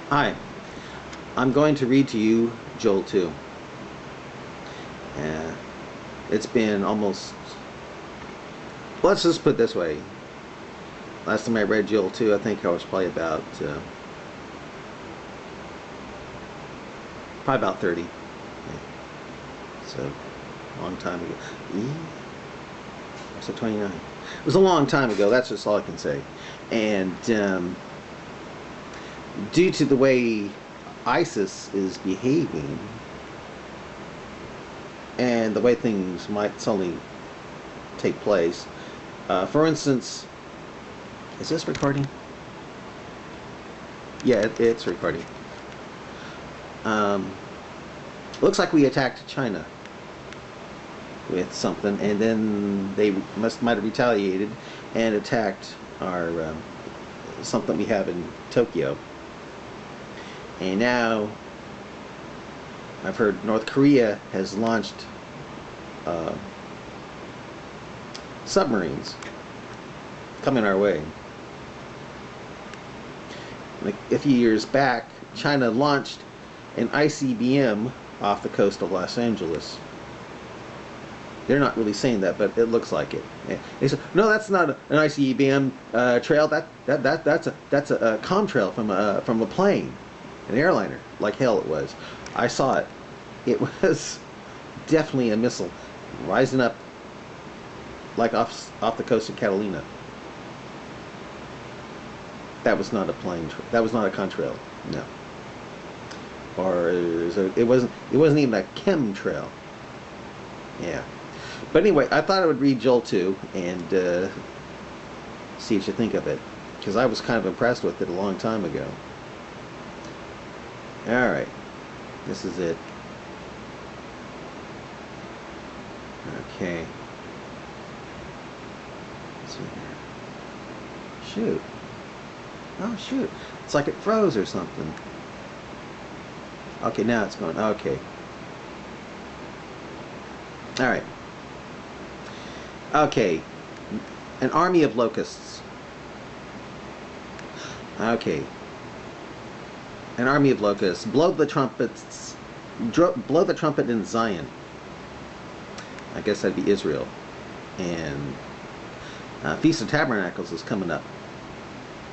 Hi, I'm going to read to you Joel 2. It's been almost, let's just put it this way. Last time I read Joel 2, I think I was probably about 30. Yeah. So, a long time ago. Was it 29? It was a long time ago, that's just all I can say. And due to the way ISIS is behaving, and the way things might suddenly take place. For instance, is this recording? Yeah, it's recording. Looks like we attacked China with something, and then they might have retaliated and attacked our something we have in Tokyo. And now I've heard North Korea has launched submarines coming our way. Like a few years back, China launched an ICBM off the coast of Los Angeles. They're not really saying that, but it looks like it. They said, "No, that's not an ICBM trail. That's a contrail from a plane, an airliner. Like hell, it was. I saw it. It was definitely a missile rising up like off the coast of Catalina. That was not a plane. That was not a contrail. No. Or it wasn't even a chemtrail. Yeah. But anyway, I thought I would read Joel 2 and see what you think of it, because I was kind of impressed with it a long time ago. All right. This is it. Okay. Let's see here. Shoot. Oh, shoot. It's like it froze or something. Okay, now it's going. Okay. All right. Okay. An army of locusts. Okay. An army of locusts. Blow the trumpets. Blow the trumpet in Zion. I guess that'd be Israel. And Feast of Tabernacles is coming up,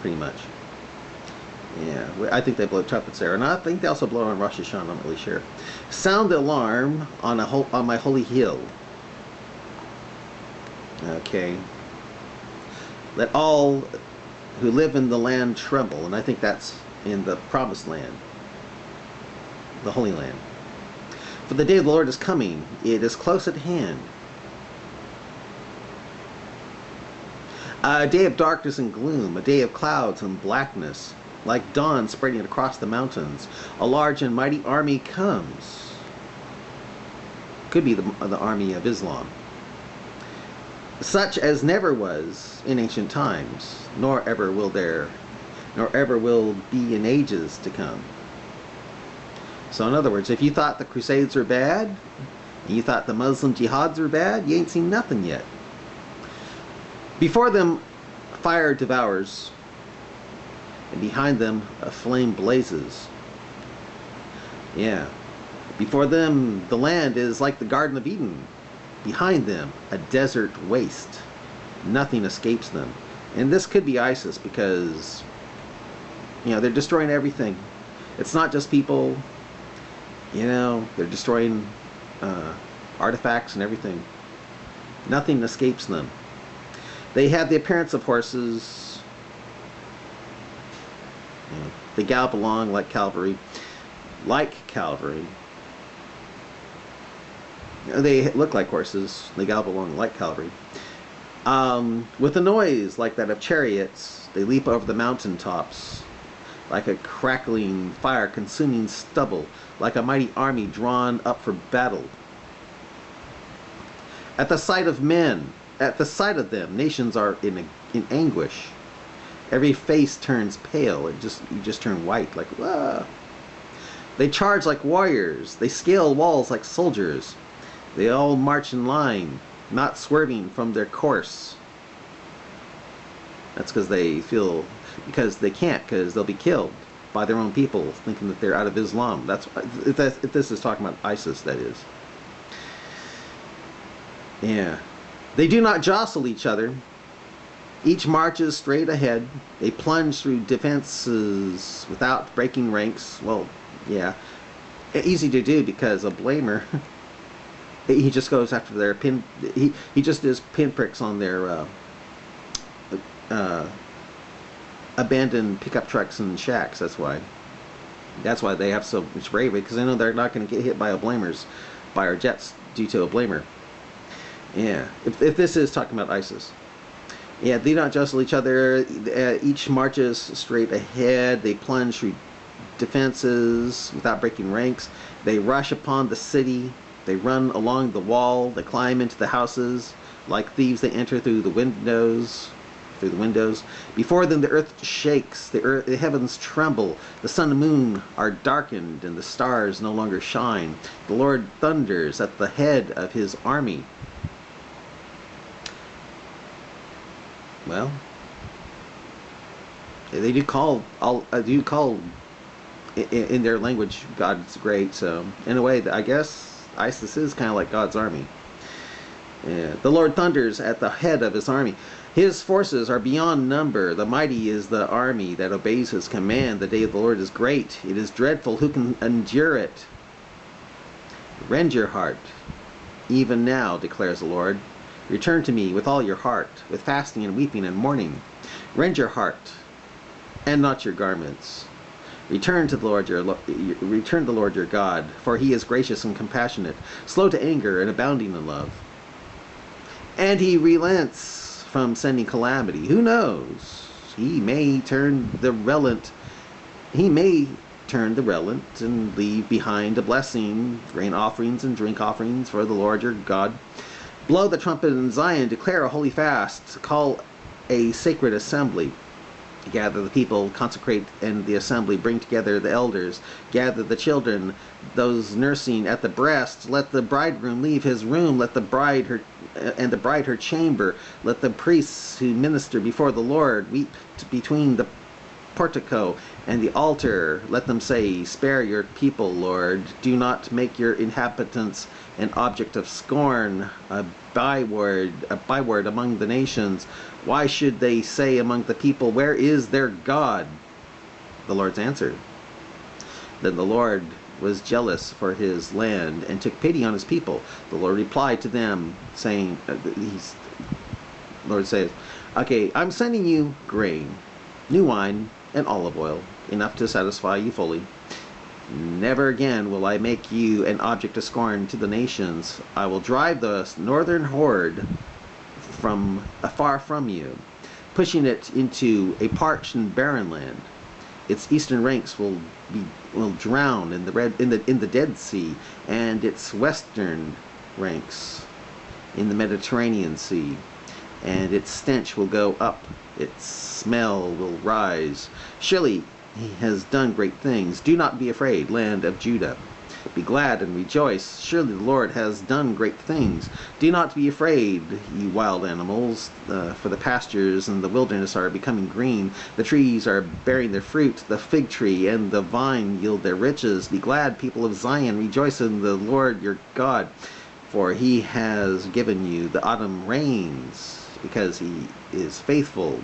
pretty much. Yeah, I think they blow trumpets there, and I think they also blow on Rosh Hashanah. I'm not really sure. Sound the alarm on my holy hill. Okay. Let all who live in the land tremble, and I think that's in the Promised Land, the Holy Land. For the day of the Lord is coming; it is close at hand. A day of darkness and gloom, a day of clouds and blackness, like dawn spreading across the mountains. A large and mighty army comes. Could be the army of Islam. Such as never was in ancient times, nor ever will be in ages to come. So in other words, if you thought the Crusades were bad, and you thought the Muslim jihads were bad, you ain't seen nothing yet. Before them fire devours, and behind them a flame blazes. Yeah. Before them the land is like the Garden of Eden. Behind them a desert waste. Nothing escapes them. And this could be ISIS, because they're destroying everything. It's not just people. They're destroying artifacts and everything. Nothing escapes them. They have the appearance of horses. They gallop along like cavalry. They look like horses. They gallop along like cavalry. With a noise like that of chariots, they leap over the mountain tops, like a crackling fire consuming stubble, like a mighty army drawn up for battle. At the sight of them, nations are in anguish. Every face turns pale. You just turn white, like whoa. They charge like warriors. They scale walls like soldiers. They all march in line, not swerving from their course. That's because they can't, because they'll be killed. by their own people, thinking that they're out of Islam. That's if this is talking about ISIS, that is. Yeah. They do not jostle each other. Each marches straight ahead. They plunge through defenses without breaking ranks. Well, yeah. Easy to do because a blamer, he just goes after their pin. He just does pinpricks on their abandoned pickup trucks and shacks. That's why they have so much bravery, because they know they're not going to get hit by our jets due to a blamer. Yeah, if this is talking about ISIS. Yeah, they don't jostle each other. Each marches straight ahead. They plunge through defenses without breaking ranks. They rush upon the city. They run along the wall. They climb into the houses. Like thieves, they enter through the windows. Before them the earth shakes. The heavens tremble. The sun and moon are darkened, and the stars no longer shine. The Lord thunders at the head of his army. Well, they do call in their language God's great. So in a way, I guess ISIS is kind of like God's army. Yeah. The Lord thunders at the head of his army. His forces are beyond number. The mighty is the army that obeys his command. The day of the Lord is great. It is dreadful. Who can endure it? Rend your heart, even now, declares the Lord. Return to me with all your heart, with fasting and weeping and mourning. Rend your heart, and not your garments. Return to the Lord your God, for he is gracious and compassionate, slow to anger and abounding in love. And he relents from sending calamity. Who knows? He may turn the relent and leave behind a blessing, grain offerings and drink offerings for the Lord your God. Blow the trumpet in Zion, declare a holy fast, call a sacred assembly. Gather the people, consecrate in the assembly, bring together the elders, gather the children, those nursing at the breast. Let the bridegroom leave his room, let the bride her chamber. Let the priests who minister before the Lord weep between the portico and the altar. Let them say, spare your people, Lord. Do not make your inhabitants an object of scorn, a byword among the nations. Why should they say among the people, where is their God? The Lord's answer. Then the Lord was jealous for his land and took pity on his people. The Lord replied to them, saying, Lord says, okay, I'm sending you grain, new wine, and olive oil, enough to satisfy you fully. Never again will I make you an object of scorn to the nations. I will drive the northern horde from afar from you, pushing it into a parched and barren land. Its eastern ranks will drown in the Dead Sea, and its western ranks in the Mediterranean Sea. And its stench will go up, its smell will rise. Surely he has done great things. Do not be afraid, land of Judah. Be glad and rejoice. Surely the Lord has done great things. Do not be afraid, you wild animals, for the pastures and the wilderness are becoming green. The trees are bearing their fruit. The fig tree and the vine yield their riches. Be glad, people of Zion. Rejoice in the Lord your God, for he has given you the autumn rains, because he is faithful.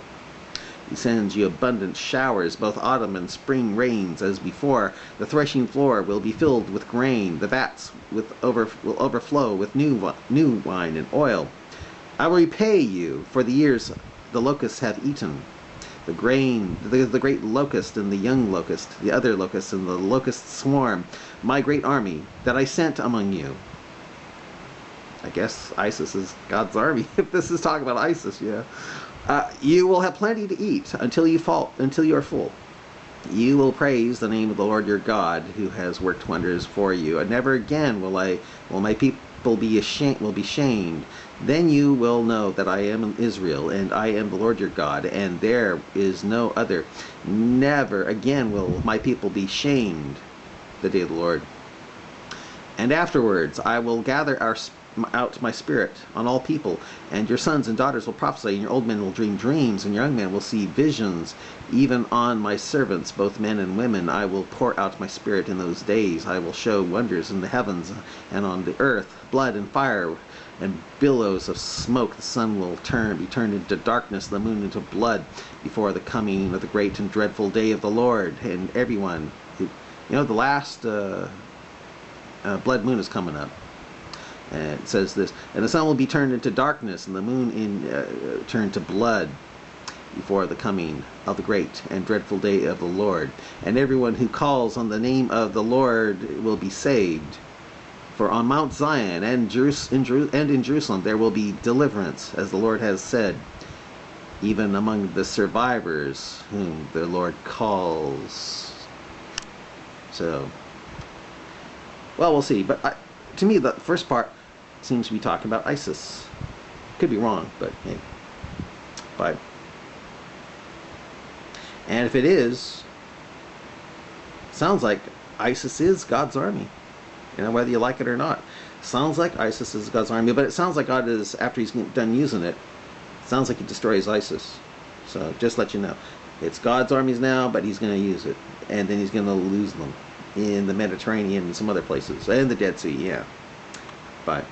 He sends you abundant showers, both autumn and spring rains as before. The threshing floor will be filled with grain. The vats will overflow with new wine and oil. I will repay you for the years the locusts have eaten. The great locust and the young locust, the other locust and the locust swarm, my great army that I sent among you. I guess ISIS is God's army. If this is talking about ISIS, yeah. You will have plenty to eat until you are full. You will praise the name of the Lord your God, who has worked wonders for you. And never again will my people be shamed. Then you will know that I am Israel, and I am the Lord your God, and there is no other. Never again will my people be shamed, the day of the Lord. And afterwards I will gather our out my spirit on all people, and your sons and daughters will prophesy, and your old men will dream dreams, and your young men will see visions. Even on my servants, both men and women, I will pour out my spirit in those days. I will show wonders in the heavens and on the earth, blood and fire and billows of smoke. The sun will be turned into darkness, the moon into blood, before the coming of the great and dreadful day of the Lord. And everyone, the last blood moon is coming up. And it says this, and the sun will be turned into darkness, and the moon turned to blood, before the coming of the great and dreadful day of the Lord. And everyone who calls on the name of the Lord will be saved. For on Mount Zion and in Jerusalem there will be deliverance, as the Lord has said, even among the survivors whom the Lord calls. So, well, we'll see. But to me, the first part seems to be talking about ISIS. Could be wrong, but hey. Bye. And if it is, sounds like ISIS is God's army. Whether you like it or not. Sounds like ISIS is God's army, but it sounds like God is, after he's done using it, sounds like he destroys ISIS. So just let you know. It's God's armies now, but he's going to use it. And then he's going to lose them in the Mediterranean and some other places. And the Dead Sea, yeah. Bye.